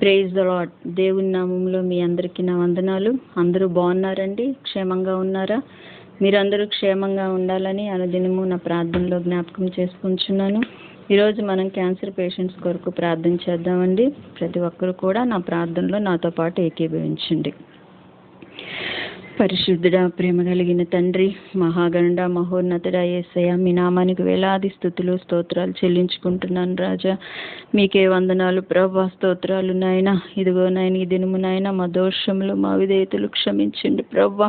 Praise the lord. దేవుని నామంలో మీ అందరికీ నా వందనాలు. అందరూ బాగున్నారండి? క్షేమంగా ఉన్నారా? మీరందరూ క్షేమంగా ఉండాలని అనుదినము నా ప్రార్థనలో జ్ఞాపకం చేసుకుంటున్నాను. ఈరోజు మనం క్యాన్సర్ పేషెంట్స్ కొరకు ప్రార్థన చేద్దామండి. ప్రతి ఒక్కరు కూడా నా ప్రార్థనలో నాతో పాటు ఏకీభవించండి. పరిశుద్ధుడా, ప్రేమ కలిగిన తండ్రి, మహాగణుడ, మహోన్నతుడ యేసయ్య, మీ నామానికి వేలాది స్తుతులు స్తోత్రాలు చెల్లించుకుంటున్నాను రాజా. మీకే వందనాలు ప్రభా, స్తోత్రాలు నాయన. ఇదిగో నాయన, ఈ దినము నాయన మా దోషములు మా విధేయతలు క్షమించండి ప్రభా.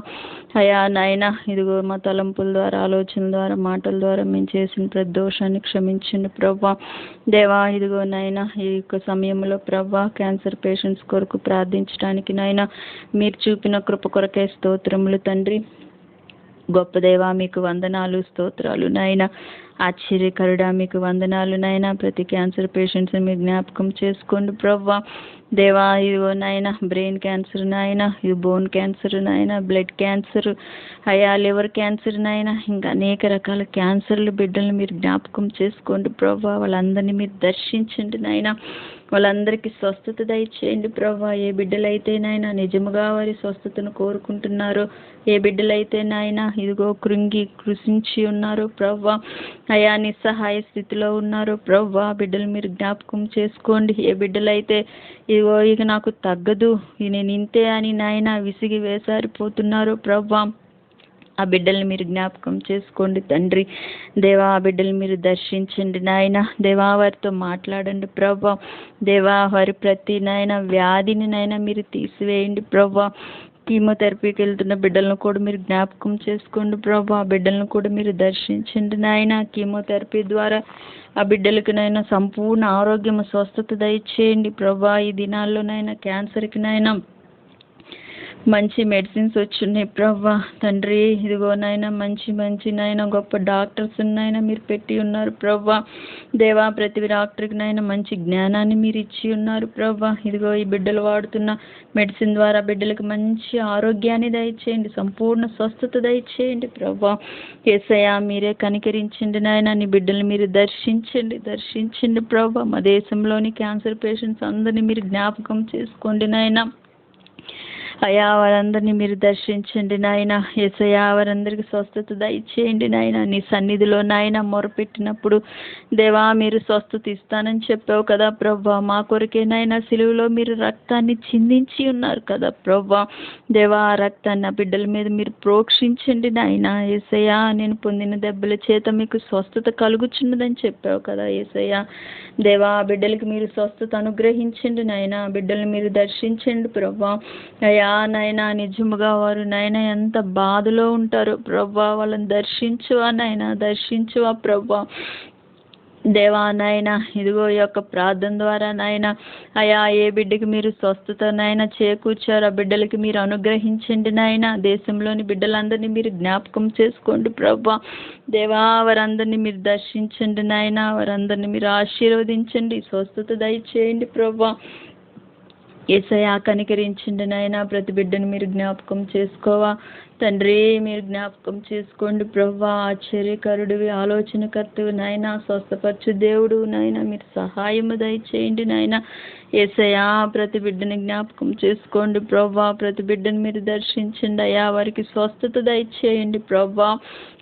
అయా నాయన, ఇదిగో మా తలంపుల ద్వారా, ఆలోచనల ద్వారా, మాటల ద్వారా మేము చేసిన ప్రతి దోషాన్ని క్షమించండి ప్రభా. దేవా, ఇదిగో నాయన, ఈ యొక్క సమయంలో ప్రభా క్యాన్సర్ పేషెంట్స్ కొరకు ప్రార్థించడానికి నాయన మీరు చూపిన కృప కొరకే స్తోత్రములు తండ్రి. గొప్ప దేవా, మీకు వందనాలు స్తోత్రాలు నాయన. ఆశ్చర్యకరుడా, మీకు వందనాలు నాయన. ప్రతి క్యాన్సర్ పేషెంట్స్ని మీరు జ్ఞాపకం చేసుకోండి ప్రవ్వా. దేవా, ఇదిగో నాయన బ్రెయిన్ క్యాన్సర్ నాయన, ఇది బోన్ క్యాన్సర్ నాయన, బ్లడ్ క్యాన్సర్, అయా లివర్ క్యాన్సర్ నాయన, ఇంకా అనేక రకాల క్యాన్సర్లు బిడ్డలను మీరు జ్ఞాపకం చేసుకోండి ప్రవ్వా. వాళ్ళందరినీ మీరు దర్శించండి నాయన. వాళ్ళందరికీ స్వస్థత దయచేయండి ప్రభా. ఏ బిడ్డలైతే నాయన నిజముగా వారి స్వస్థతను కోరుకుంటున్నారో, ఏ బిడ్డలైతే నాయన ఇదిగో కృషించి ఉన్నారు ప్రభా, అయా నిస్సహాయ స్థితిలో ఉన్నారు ప్రభా, బిడ్డలు మీరు జ్ఞాపకం చేసుకోండి. ఏ బిడ్డలైతే ఇదిగో ఇక నాకు తగ్గదు, నేను ఇంతే అని నాయన విసిగి వేసారిపోతున్నారు ప్రభా, ఆ బిడ్డల్ని మీరు జ్ఞాపకం చేసుకోండి తండ్రి. దేవా, ఆ బిడ్డలు మీరు దర్శించండి నాయన. దేవా, వారితో మాట్లాడండి ప్రభా. దేవా, వారి ప్రతి నాయన వ్యాధిని నాయన మీరు తీసివేయండి ప్రభా. కీమోథెరపీకి వెళ్తున్న బిడ్డలను కూడా మీరు జ్ఞాపకం చేసుకోండి ప్రభా. ఆ బిడ్డలను కూడా మీరు దర్శించండి నాయన. కీమోథెరపీ ద్వారా ఆ బిడ్డలకి నైనా సంపూర్ణ ఆరోగ్యం స్వస్థత దయచేయండి ప్రభా. ఈ దినాల్లో నైనా క్యాన్సర్కి నైనా మంచి మెడిసిన్స్ వచ్చున్నాయి ప్రభా తండ్రి. ఇదిగో నాయన మంచి నాయన గొప్ప డాక్టర్స్ నాయన మీరు పెట్టి ఉన్నారు ప్రభా. దేవా, ప్రతి డాక్టర్కి నాయన మంచి జ్ఞానాన్ని మీరు ఇచ్చి ఉన్నారు ప్రభా. ఇదిగో ఈ బిడ్డలు వాడుతున్న మెడిసిన్ ద్వారా బిడ్డలకు మంచి ఆరోగ్యాన్ని దయచేయండి, సంపూర్ణ స్వస్థత దయచేయండి ప్రభా. యేసయ్యా, మీరే కనికరించండి నాయన. నీ బిడ్డలు మీరు దర్శించండి ప్రభా. మా దేశంలోని క్యాన్సర్ పేషెంట్స్ అందరినీ మీరు జ్ఞాపకం చేసుకోండి నాయన. అయా, వారందరినీ మీరు దర్శించండి నాయన. యేసయ్యా, వారందరికీ స్వస్థత దయచేయండి నాయన. నీ సన్నిధిలో నాయన మొరపెట్టినప్పుడు దేవా మీరు స్వస్థత ఇస్తానని చెప్పావు కదా ప్రభా. మా కొరకే నాయన సిలువలో మీరు రక్తాన్ని చిందించి ఉన్నారు కదా ప్రభా. దేవా, ఆ రక్తాన్ని ఆ బిడ్డల మీద మీరు ప్రోక్షించండి నాయన. యేసయ్యా, నేను పొందిన దెబ్బల చేత మీకు స్వస్థత కలుగుచున్నదని చెప్పావు కదా యేసయ్యా. దేవా, ఆ బిడ్డలకి మీరు స్వస్థత అనుగ్రహించండి నాయన. బిడ్డల్ని మీరు దర్శించండి ప్రభా. అయా నాయన, నిజముగా వారు నాయన ఎంత బాధలో ఉంటారో ప్రభా. వాళ్ళని దర్శించువా నాయన, దర్శించువా ప్రభా. దేవా నాయన, ఇదిగో ఈ యొక్క ప్రార్థన ద్వారా నాయన అయా ఏ బిడ్డకి మీరు స్వస్థత నాయన చేకూర్చారు ఆ బిడ్డలకి మీరు అనుగ్రహించండి నాయన. దేశంలోని బిడ్డలందరినీ మీరు జ్ఞాపకం చేసుకోండి ప్రభా. దేవా, వారందరినీ మీరు దర్శించండి నాయన. వారందరినీ మీరు ఆశీర్వదించండి, స్వస్థత దయచేయండి ప్రభా. యేసయ్యా, కనికరించండి నాయన. ప్రతి బిడ్డను మీరు జ్ఞాపకం చేసుకోవా తండ్రి, మీరు జ్ఞాపకం చేసుకోండి ప్రభా. ఆశ్చర్యకరుడివి, ఆలోచనకర్తవి నాయన, స్వస్థపరచు దేవుడు నాయన, మీరు సహాయము దయచేయండి నాయన. యేసయ్యా, ప్రతి బిడ్డని జ్ఞాపకం చేసుకోండి ప్రభా. ప్రతి బిడ్డను మీరు దర్శించండి అయ్యా. వారికి స్వస్థత దయచేయండి ప్రభా.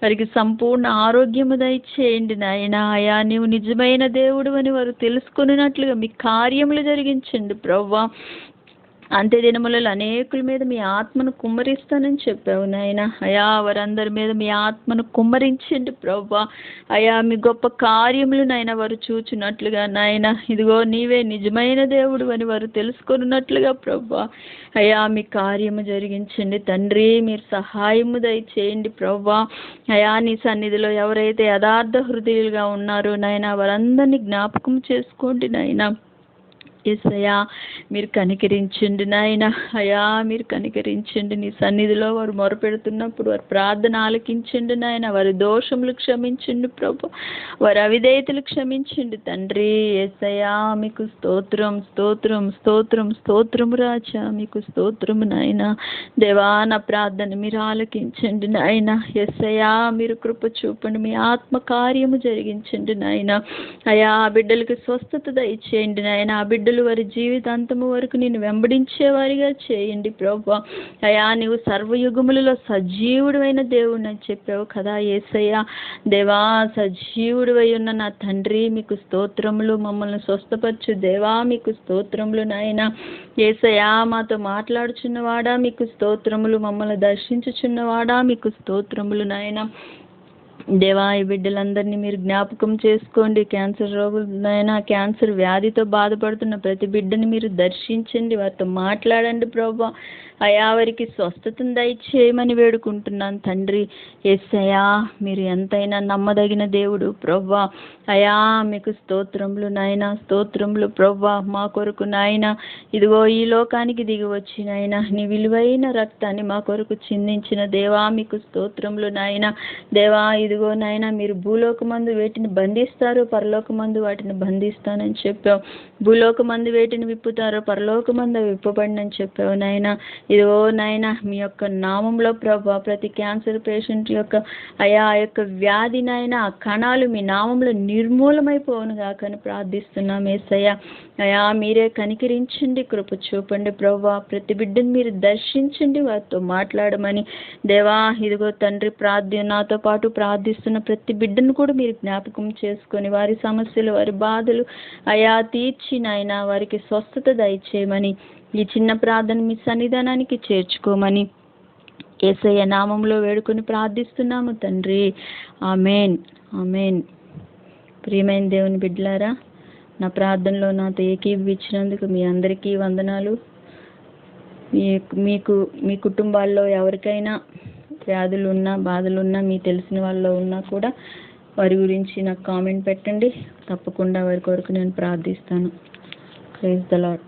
వారికి సంపూర్ణ ఆరోగ్యము దయచేయండి నాయన. అయా, నీవు నిజమైన దేవుడు అని వారు తెలుసుకున్నట్లుగా మీ కార్యములు జరిగించండి ప్రభా. అంత్య దినములలో అనేకుల మీద మీ ఆత్మను కుమ్మరిస్తానని చెప్పావు నాయన. అయా, వారందరి మీద మీ ఆత్మను కుమ్మరించండి ప్రభా. అయా, మీ గొప్ప కార్యములు నాయన వారు చూచినట్లుగా నాయన, ఇదిగో నీవే నిజమైన దేవుడు అని వారు తెలుసుకున్నట్లుగా ప్రభా. అయా, మీ కార్యము జరిగించండి తండ్రి. మీరు సహాయము దయచేయండి ప్రభా. అయా, నీ సన్నిధిలో ఎవరైతే యథార్థ హృదయులుగా ఉన్నారో నాయన వారందరినీ జ్ఞాపకం చేసుకోండి నాయన. యేసయ్యా, మీరు కనికరించండి నాయన. అయా, మీరు కనికరించండి. నీ సన్నిధిలో వారు మొరపెడుతున్నప్పుడు వారి ప్రార్థన ఆలకించండి నాయన. వారి దోషములు క్షమించండి ప్రభు, వారి అవిధేయతలు క్షమించండి తండ్రి. యేసయ్యా, మీకు స్తోత్రం స్తోత్రం స్తోత్రం స్తోత్రము రాజా, మీకు స్తోత్రము నాయన. దేవా, నా ప్రార్థన మీరు ఆలకించండి నాయన. యేసయ్యా, మీరు కృప చూపండి, మీ ఆత్మ కార్యము జరిగించండి నాయన. అయా, ఆ బిడ్డలకి స్వస్థత దయచేయండి నాయన. ఆ బిడ్డలు బిడ్డలు వారి జీవితాంతము వరకు నేను వెంబడించేవారిగా చేయండి ప్రభా. అయా నీవు సర్వయుగములలో సజీవుడైన దేవుడు అని చెప్పావు కదా యేసయ్య. దేవా సజీవుడివై ఉన్న నా తండ్రి మీకు స్తోత్రములు. మమ్మల్ని స్వస్థపరచు దేవా మీకు స్తోత్రములు నాయన. యేసయ్య మాతో మాట్లాడుచున్నవాడా మీకు స్తోత్రములు. మమ్మల్ని దర్శించుచున్నవాడా మీకు స్తోత్రములు నాయన. దేవా ఈ బిడ్డలందరినీ మీరు జ్ఞాపకం చేసుకోండి. క్యాన్సర్ రోగులైనా క్యాన్సర్ వ్యాధితో బాధపడుతున్న ప్రతి బిడ్డని మీరు దర్శించండి, వారితో మాట్లాడండి ప్రభా. అయా వారికి స్వస్థతను దయచేయమని వేడుకుంటున్నాను తండ్రి. యేసయ్యా మీరు ఎంతైనా నమ్మదగిన దేవుడు ప్రభా. అయా మీకు స్తోత్రములు నాయన, స్తోత్రములు ప్రభా. మా కొరకు నాయన ఇదిగో ఈ లోకానికి దిగి వచ్చి నాయన నీ విలువైన రక్తాన్ని మా కొరకు చిందించిన దేవా మీకు స్తోత్రములు నాయన. దేవా ఇదిగో నాయన మీరు భూలోకమందు వేటిని బంధిస్తారో పరలోకమందు వాటిని బంధిస్తానని చెప్పావు. భూలోకమందు వేటిని విప్పుతారో పరలోకమందు విప్పబడినని చెప్పావు నాయన. ఇదిగో నాయన మీ యొక్క నామంలో ప్రభా ప్రతి క్యాన్సర్ పేషెంట్ యొక్క అయా ఆ యొక్క వ్యాధి నాయన ఆ కణాలు మీ నామంలో నిర్మూలమైపోవును గాకని ప్రార్థిస్తున్నాం యేసయ్య. అయా మీరే కనికరించండి, కృప చూపండి ప్రభా. ప్రతి బిడ్డను మీరు దర్శించండి, వారితో మాట్లాడమని దేవా. ఇదిగో తండ్రి నాతో పాటు ప్రార్థిస్తున్న ప్రతి బిడ్డను కూడా మీరు జ్ఞాపకం చేసుకొని వారి సమస్యలు వారి బాధలు అయా తీర్చి నాయన వారికి స్వస్థత దయచేయమని ఈ చిన్న ప్రార్థన మీ సన్నిధానానికి చేర్చుకోమని యేసయ్య నామంలో వేడుకొని ప్రార్థిస్తున్నాము తండ్రి. ఆమేన్, ఆమేన్. ప్రియమైన దేవుని బిడ్డలారా, నా ప్రార్థనలో నాతో ఏకీభవించినందుకు మీ అందరికీ వందనాలు. మీకు మీ కుటుంబాల్లో ఎవరికైనా వ్యాధులున్నా బాధలున్నా మీ తెలిసిన వాళ్ళలో ఉన్నా కూడా వారి గురించి నాకు కామెంట్ పెట్టండి. తప్పకుండా వారి కొరకు నేను ప్రార్థిస్తాను. Praise the lord.